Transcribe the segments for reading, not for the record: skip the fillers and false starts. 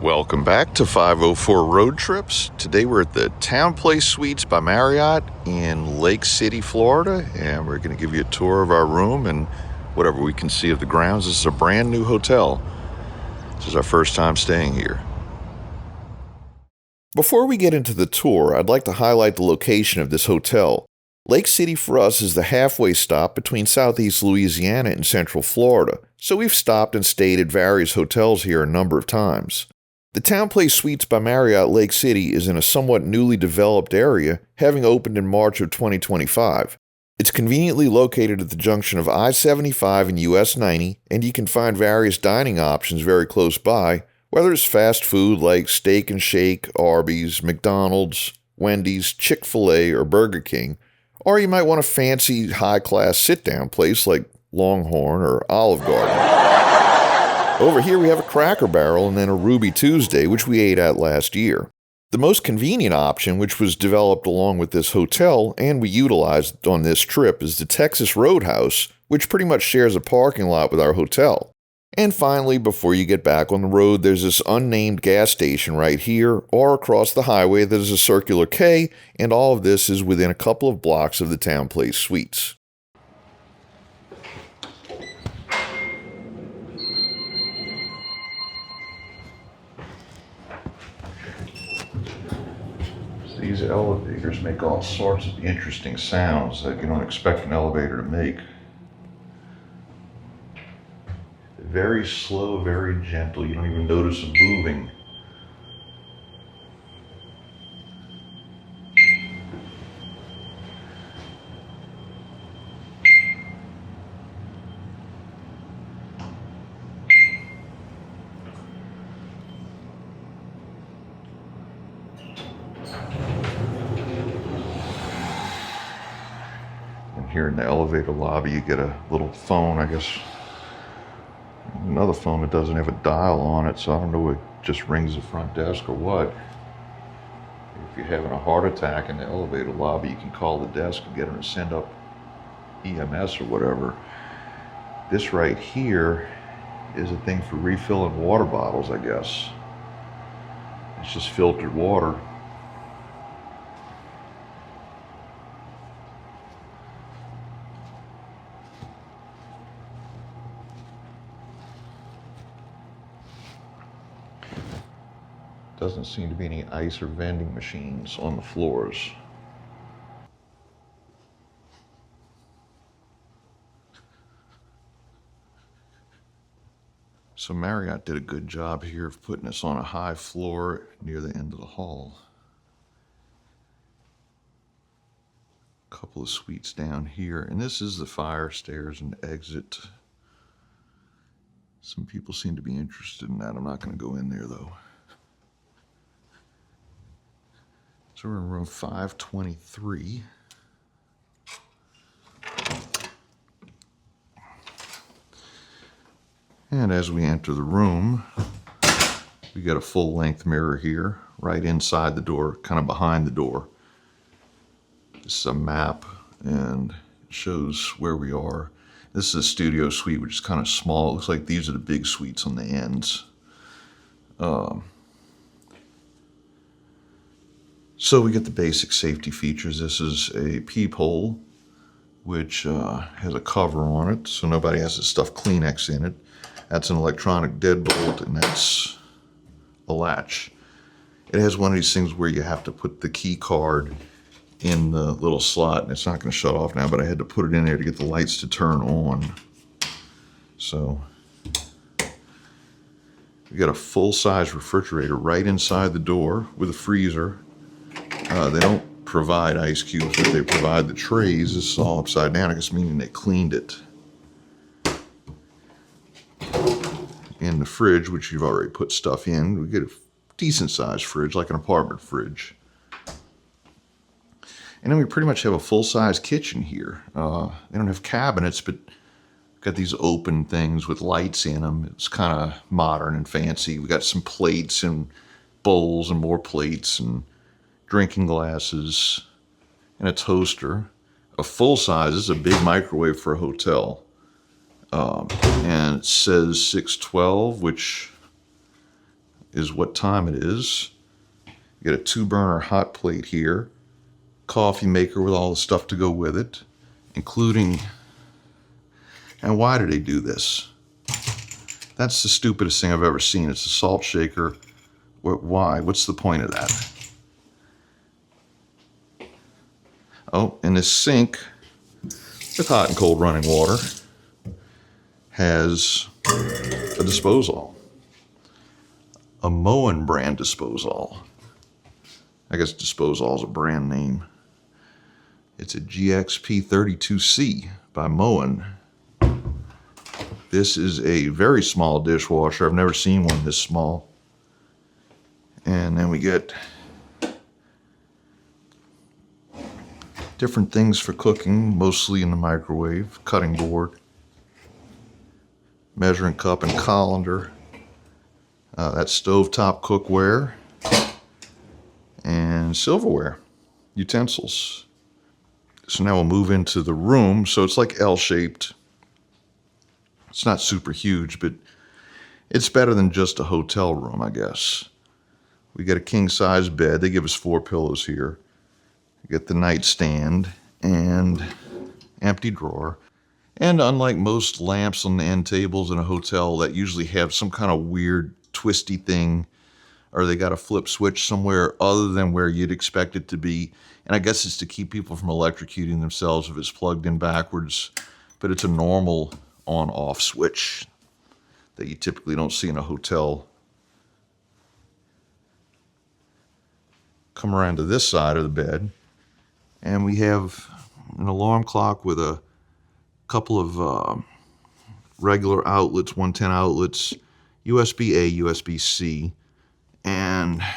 Welcome back to 504 Road Trips. Today we're at the TownePlace Suites by Marriott in Lake City, Florida, and we're going to give you a tour of our room and whatever we can see of the grounds. This is a brand new hotel. This is our first time staying here. Before we get into the tour, I'd like to highlight the location of this hotel. Lake City for us is the halfway stop between southeast Louisiana and central Florida, so we've stopped and stayed at various hotels here a number of times. The TownePlace Suites by Marriott Lake City is in a somewhat newly developed area, having opened in March of 2025. It's conveniently located at the junction of I-75 and US 90, and you can find various dining options very close by, whether it's fast food like Steak and Shake, Arby's, McDonald's, Wendy's, Chick-fil-A, or Burger King, or you might want a fancy, high-class sit-down place like LongHorn or Olive Garden. Over here we have a Cracker Barrel and then a Ruby Tuesday, which we ate at last year. The most convenient option, which was developed along with this hotel and we utilized on this trip, is the Texas Roadhouse, which pretty much shares a parking lot with our hotel. And finally, before you get back on the road, there's this unnamed gas station right here or across the highway that is a circular K, and all of this is within a couple of blocks of the TownePlace Suites. These elevators make all sorts of interesting sounds that you don't expect an elevator to make. They're very slow, very gentle. You don't even notice them moving. Here in the elevator lobby, you get a little phone, I guess, another phone that doesn't have a dial on it, so I don't know if it just rings the front desk or what. If you're having a heart attack in the elevator lobby, you can call the desk and get them to send up EMS or whatever. This right here is a thing for refilling water bottles, I guess. It's just filtered water. Doesn't seem to be any ice or vending machines on the floors. So Marriott did a good job here of putting us on a high floor near the end of the hall. A couple of suites down here, and this is the fire stairs and exit. Some people seem to be interested in that. I'm not going to go in there though. So we're in room 523. And as we enter the room, we get a full-length mirror here, right inside the door, kind of behind the door. This is a map, and it shows where we are. This is a studio suite, which is kind of small. It looks like these are the big suites on the ends. So we get the basic safety features. This is a peephole, which has a cover on it, so nobody has to stuff Kleenex in it. That's an electronic deadbolt, and that's a latch. It has one of these things where you have to put the key card in the little slot, and it's not going to shut off now, but I had to put it in there to get the lights to turn on. So we got a full-size refrigerator right inside the door with a freezer. They don't provide ice cubes, but they provide the trays. This is all upside down, I guess, meaning they cleaned it. In the fridge, which you've already put stuff in, we get a decent sized fridge, like an apartment fridge. And then we pretty much have a full-size kitchen here. They don't have cabinets, but got these open things with lights in them. It's kind of modern and fancy. We got some plates and bowls and more plates and drinking glasses and a toaster. A full size, this is a big microwave for a hotel. And it says 612, which is what time it is. You got a 2-burner hot plate here. Coffee maker with all the stuff to go with it, including... And why do they do this? That's the stupidest thing I've ever seen. It's a salt shaker. Why? What's the point of that? Oh, and this sink with hot and cold running water has a disposal. A Moen brand disposal. I guess disposal is a brand name. It's a GXP32C by Moen. This is a very small dishwasher. I've never seen one this small. And then we get different things for cooking, mostly in the microwave. Cutting board, measuring cup and colander. That's stovetop cookware. And silverware, utensils. So now we'll move into the room. So it's like L-shaped. It's not super huge, but it's better than just a hotel room, I guess. We get a king-size bed. They give us 4 pillows here. We get the nightstand and empty drawer. And unlike most lamps on the end tables in a hotel that usually have some kind of weird twisty thing, or they got a flip switch somewhere other than where you'd expect it to be. And I guess it's to keep people from electrocuting themselves if it's plugged in backwards. But it's a normal on-off switch that you typically don't see in a hotel. Come around to this side of the bed, and we have an alarm clock with a couple of regular outlets, 110 outlets, USB-A, USB-C, and I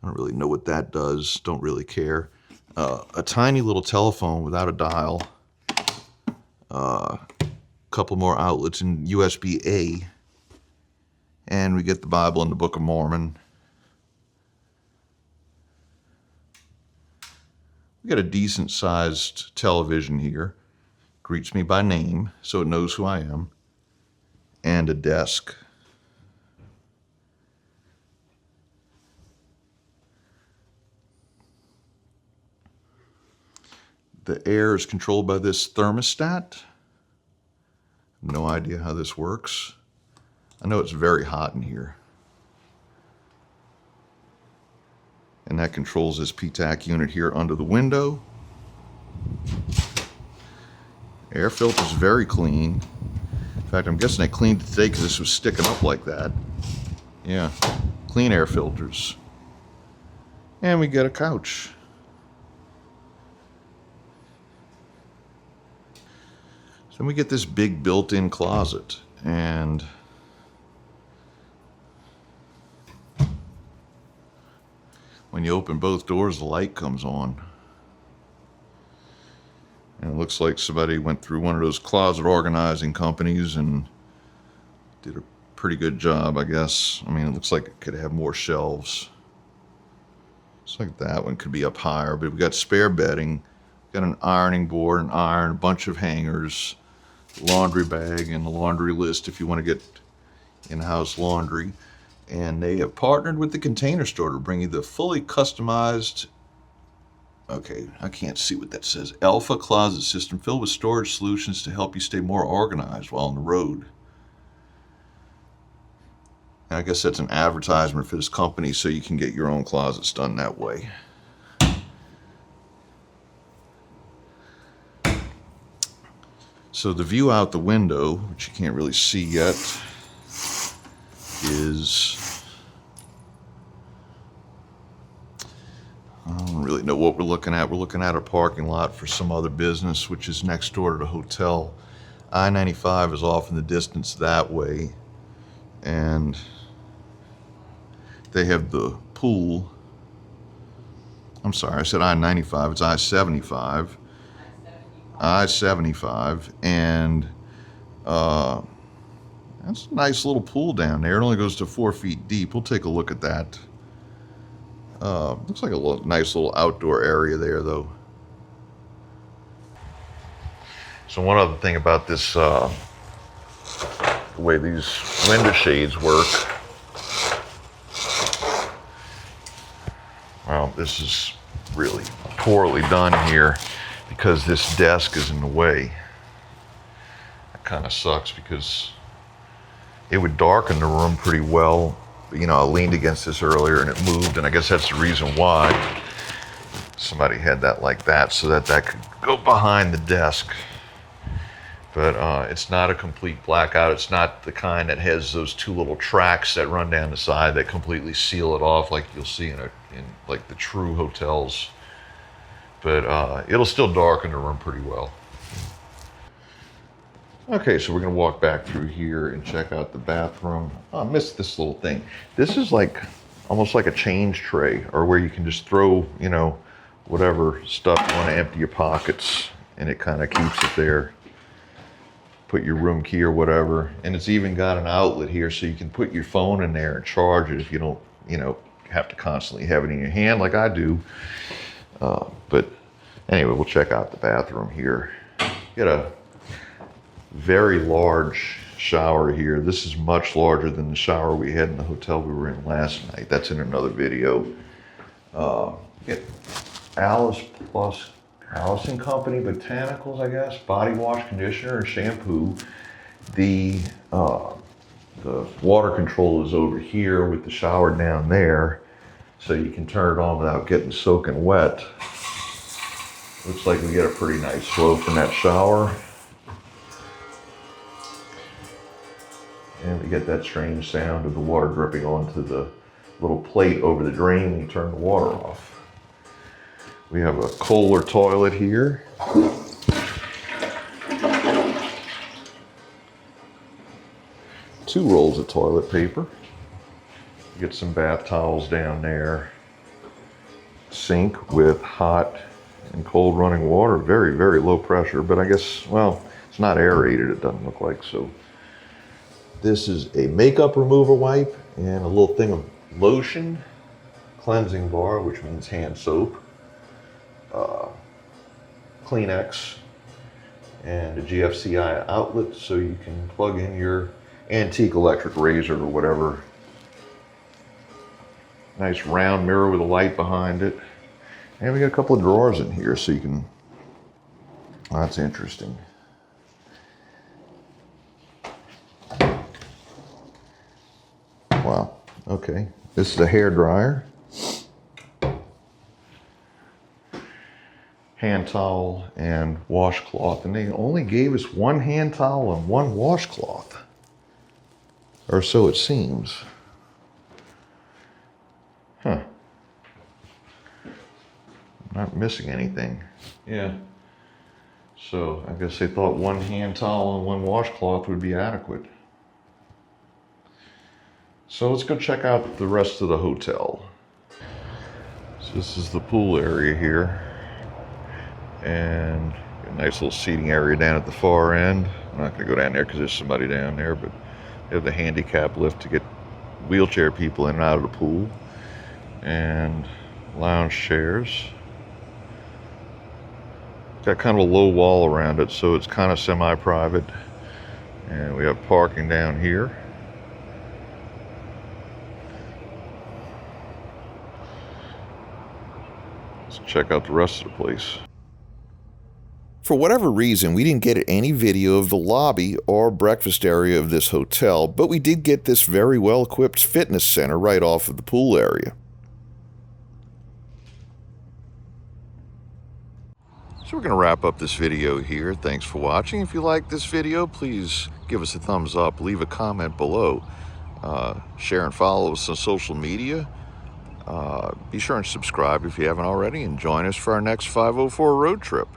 don't really know what that does, don't really care. A tiny little telephone without a dial, couple more outlets in USB-A, and we get the Bible and the Book of Mormon. We got a decent sized television here. Greets me by name, so it knows who I am. And a desk. The air is controlled by this thermostat. No idea how this works. I know it's very hot in here. And that controls this PTAC unit here under the window. Air filter is very clean. In fact, I'm guessing I cleaned it today because this was sticking up like that. Yeah, clean air filters. And we get a couch. So then we get this big built-in closet, and when you open both doors, the light comes on. And it looks like somebody went through one of those closet organizing companies and did a pretty good job, I guess. I mean, it looks like it could have more shelves. Looks like that one could be up higher, but we got spare bedding, got an ironing board, an iron, a bunch of hangers, laundry bag, and a laundry list if you want to get in-house laundry. And they have partnered with the Container Store to bring you the fully customized, okay, I can't see what that says, Alpha Closet System filled with storage solutions to help you stay more organized while on the road. And I guess that's an advertisement for this company so you can get your own closets done that way. So the view out the window, which you can't really see yet, is, I don't really know what we're looking at. We're looking at a parking lot for some other business, which is next door to the hotel. I-95 is off in the distance that way, and they have the pool. I'm sorry, I said I-95, it's I-75. I-75, and that's a nice little pool down there. It only goes to 4 feet deep. We'll take a look at that. Looks like a nice little outdoor area there, though. So one other thing about this, the way these window shades work, this is really poorly done here because this desk is in the way. That kind of sucks because it would darken the room pretty well. You know, I leaned against this earlier and it moved, and I guess that's the reason why somebody had that like that, so that that could go behind the desk. But it's not a complete blackout. It's not the kind that has those two little tracks that run down the side that completely seal it off like you'll see in like the true hotels. But it'll still darken the room pretty well. Okay, so we're gonna walk back through here and check out the bathroom. Oh, I missed this little thing. This is like almost like a change tray, or where you can just throw, you know, whatever stuff you want to empty your pockets, and it kind of keeps it there. Put your room key or whatever, and it's even got an outlet here so you can put your phone in there and charge it if you don't, you know, have to constantly have it in your hand like I do. But anyway, we'll check out the bathroom here. Get a very large shower here. This is much larger than the shower we had in the hotel we were in last night. That's in another video. Get Alice Plus Allison Company Botanicals, I guess, body wash, conditioner, and shampoo. The water control is over here with the shower down there, so you can turn it on without getting soaking wet. Looks like we get a pretty nice flow from that shower. And we get that strange sound of the water dripping onto the little plate over the drain when you turn the water off. We have a Kohler toilet here. Two rolls of toilet paper. Get some bath towels down there. Sink with hot and cold running water. Very, very low pressure, but I guess, well, it's not aerated, it doesn't look like so. This is a makeup remover wipe and a little thing of lotion, cleansing bar, which means hand soap, Kleenex, and a GFCI outlet so you can plug in your antique electric razor or whatever. Nice round mirror with a light behind it. And we got a couple of drawers in here so you can, well, that's interesting. Wow, okay. This is a hair dryer. Hand towel and washcloth, and they only gave us one hand towel and one washcloth, or so it seems. Huh. I'm not missing anything. Yeah. So I guess they thought one hand towel and one washcloth would be adequate. So let's go check out the rest of the hotel. So this is the pool area here. And a nice little seating area down at the far end. I'm not gonna go down there because there's somebody down there, but they have the handicap lift to get wheelchair people in and out of the pool. And lounge chairs. Got kind of a low wall around it, so it's kind of semi-private. And we have parking down here. Let's check out the rest of the place. For whatever reason, we didn't get any video of the lobby or breakfast area of this hotel, but we did get this very well-equipped fitness center right off of the pool area. So we're going to wrap up this video here. Thanks for watching. If you like this video, please give us a thumbs up, leave a comment below, share and follow us on social media. Be sure and subscribe if you haven't already, and join us for our next 504 road trip.